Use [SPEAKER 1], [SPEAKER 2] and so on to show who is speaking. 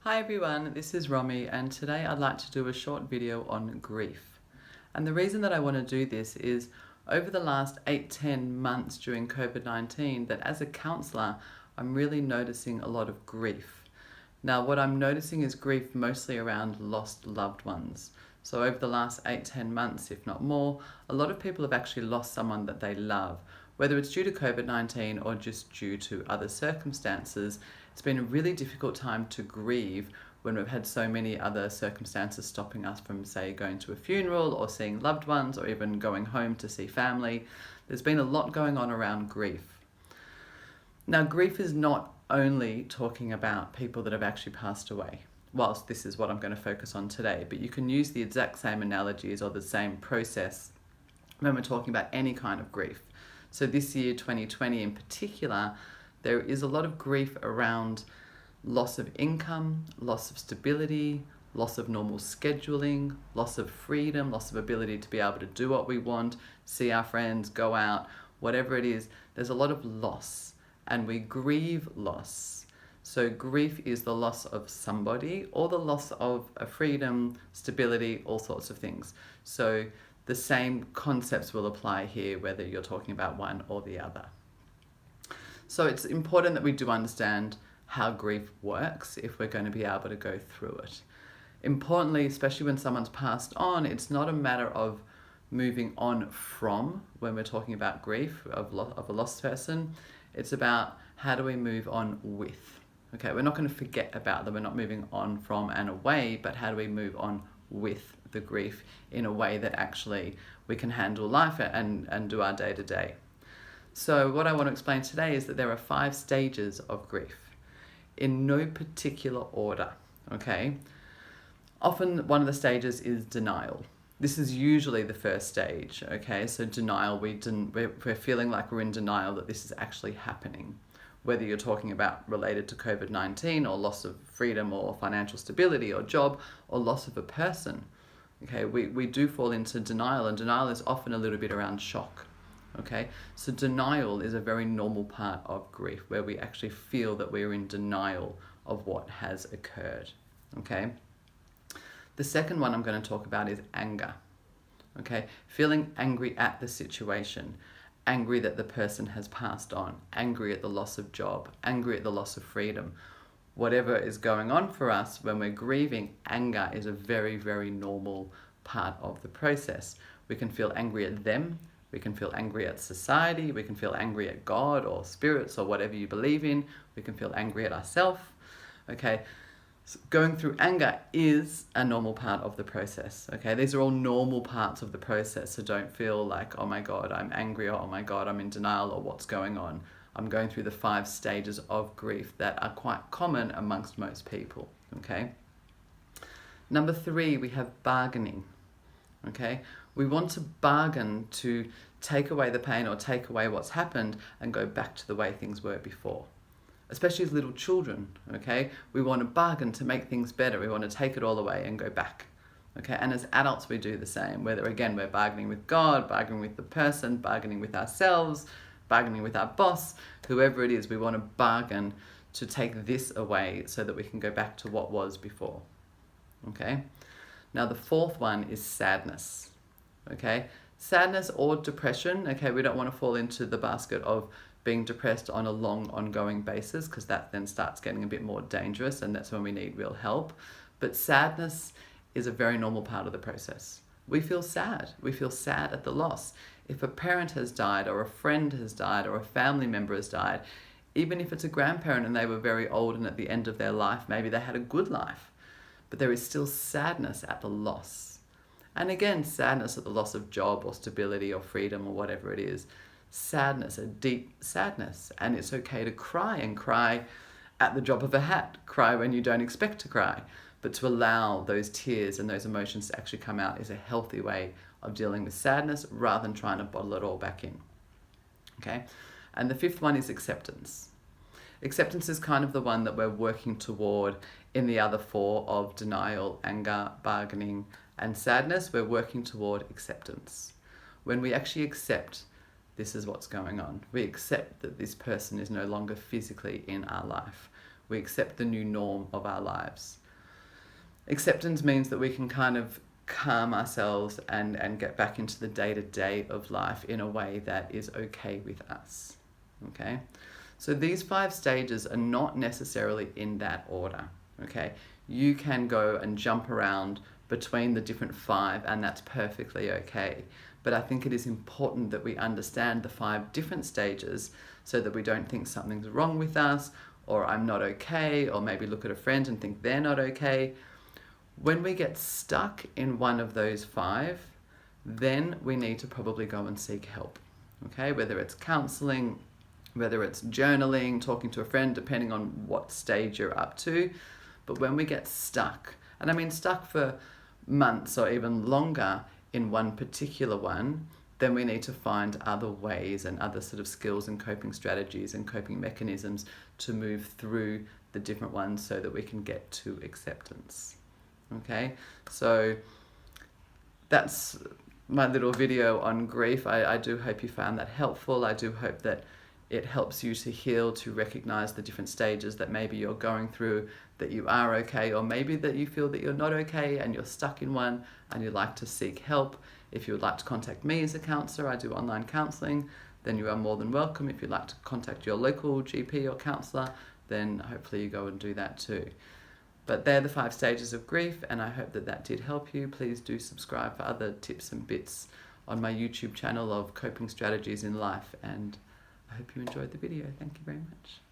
[SPEAKER 1] Hi everyone, this is Romi and today I'd like to do a short video on grief. And the reason that I want to do this is over the last 8-10 months during COVID-19 that as a counsellor I'm really noticing a lot of grief. Now what I'm noticing is grief mostly around lost loved ones. So over the last 8-10 months, if not more, a lot of people have actually lost someone that they love. Whether it's due to COVID-19 or just due to other circumstances, it's been a really difficult time to grieve when we've had so many other circumstances stopping us from, say, going to a funeral or seeing loved ones or even going home to see family. There's been a lot going on around grief. Now, grief is not only talking about people that have actually passed away, whilst this is what I'm going to focus on today, but you can use the exact same analogies or the same process when we're talking about any kind of grief. So this year, 2020 in particular, there is a lot of grief around loss of income, loss of stability, loss of normal scheduling, loss of freedom, loss of ability to be able to do what we want, see our friends, go out, whatever it is. There's a lot of loss and we grieve loss. So grief is the loss of somebody or the loss of a freedom, stability, all sorts of things. So the same concepts will apply here whether you're talking about one or the other. So it's important that we do understand how grief works if we're going to be able to go through it. Importantly, especially when someone's passed on, it's not a matter of moving on from when we're talking about grief of a lost person. It's about how do we move on with. Okay, we're not going to forget about them. We're not moving on from and away, but how do we move on with the grief in a way that actually we can handle life and do our day-to-day. So what I want to explain today is that there are 5 stages of grief in no particular order, okay? Often one of the stages is denial. This is usually the first stage, okay? So denial, we're feeling like we're in denial that this is actually happening. Whether you're talking about related to COVID-19 or loss of freedom or financial stability or job or loss of a person, okay? We do fall into denial, and denial is often a little bit around shock, okay? So denial is a very normal part of grief where we actually feel that we're in denial of what has occurred, okay? The second one I'm going to talk about is anger, okay? Feeling angry at the situation. Angry that the person has passed on, angry at the loss of job, angry at the loss of freedom. Whatever is going on for us when we're grieving, anger is a very, very normal part of the process. We can feel angry at them, we can feel angry at society, we can feel angry at God or spirits or whatever you believe in, we can feel angry at ourselves, okay? So going through anger is a normal part of the process, okay? These are all normal parts of the process, so don't feel like, oh my God, I'm angry, or oh my God, I'm in denial, or what's going on. I'm going through the 5 stages of grief that are quite common amongst most people, okay? Number 3, we have bargaining, okay? We want to bargain to take away the pain or take away what's happened and go back to the way things were before. Especially as little children, okay? We want to bargain to make things better. We want to take it all away and go back, okay? And as adults, we do the same, whether, again, we're bargaining with God, bargaining with the person, bargaining with ourselves, bargaining with our boss, whoever it is, we want to bargain to take this away so that we can go back to what was before, okay? Now, the 4th one is sadness, okay? Sadness or depression, okay? We don't want to fall into the basket of being depressed on a long ongoing basis, because that then starts getting a bit more dangerous, and that's when we need real help. But sadness is a very normal part of the process. We feel sad. We feel sad at the loss. If a parent has died or a friend has died or a family member has died, even if it's a grandparent and they were very old and at the end of their life, maybe they had a good life, but there is still sadness at the loss. And again, sadness at the loss of job or stability or freedom or whatever it is. Sadness, a deep sadness, and it's okay to cry, and cry at the drop of a hat, cry when you don't expect to cry, but to allow those tears and those emotions to actually come out is a healthy way of dealing with sadness rather than trying to bottle it all back in, okay? And the 5th one is acceptance. Acceptance is kind of the one that we're working toward in the other 4 of denial, anger, bargaining, and sadness. We're working toward acceptance. When we actually accept this is what's going on. We accept that this person is no longer physically in our life. We accept the new norm of our lives. Acceptance means that we can kind of calm ourselves and get back into the day-to-day of life in a way that is okay with us. Okay? So these 5 stages are not necessarily in that order. Okay? You can go and jump around between the different 5, and that's perfectly okay. But I think it is important that we understand the 5 different stages so that we don't think something's wrong with us, or I'm not okay, or maybe look at a friend and think they're not okay. When we get stuck in one of those 5, then we need to probably go and seek help. Okay? Whether it's counselling, whether it's journaling, talking to a friend, depending on what stage you're up to. But when we get stuck, and I mean stuck for months or even longer in one particular one, then we need to find other ways and other sort of skills and coping strategies and coping mechanisms to move through the different ones so that we can get to acceptance. Okay, so that's my little video on grief. I do hope you found that helpful. I do hope that it helps you to heal, to recognize the different stages that maybe you're going through, that you are okay, or maybe that you feel that you're not okay and you're stuck in one and you'd like to seek help. If you would like to contact me as a counsellor, I do online counselling, then you are more than welcome. If you'd like to contact your local GP or counsellor, then hopefully you go and do that too. But they're the 5 stages of grief, and I hope that that did help you. Please do subscribe for other tips and bits on my YouTube channel of coping strategies in life, and I hope you enjoyed the video. Thank you very much.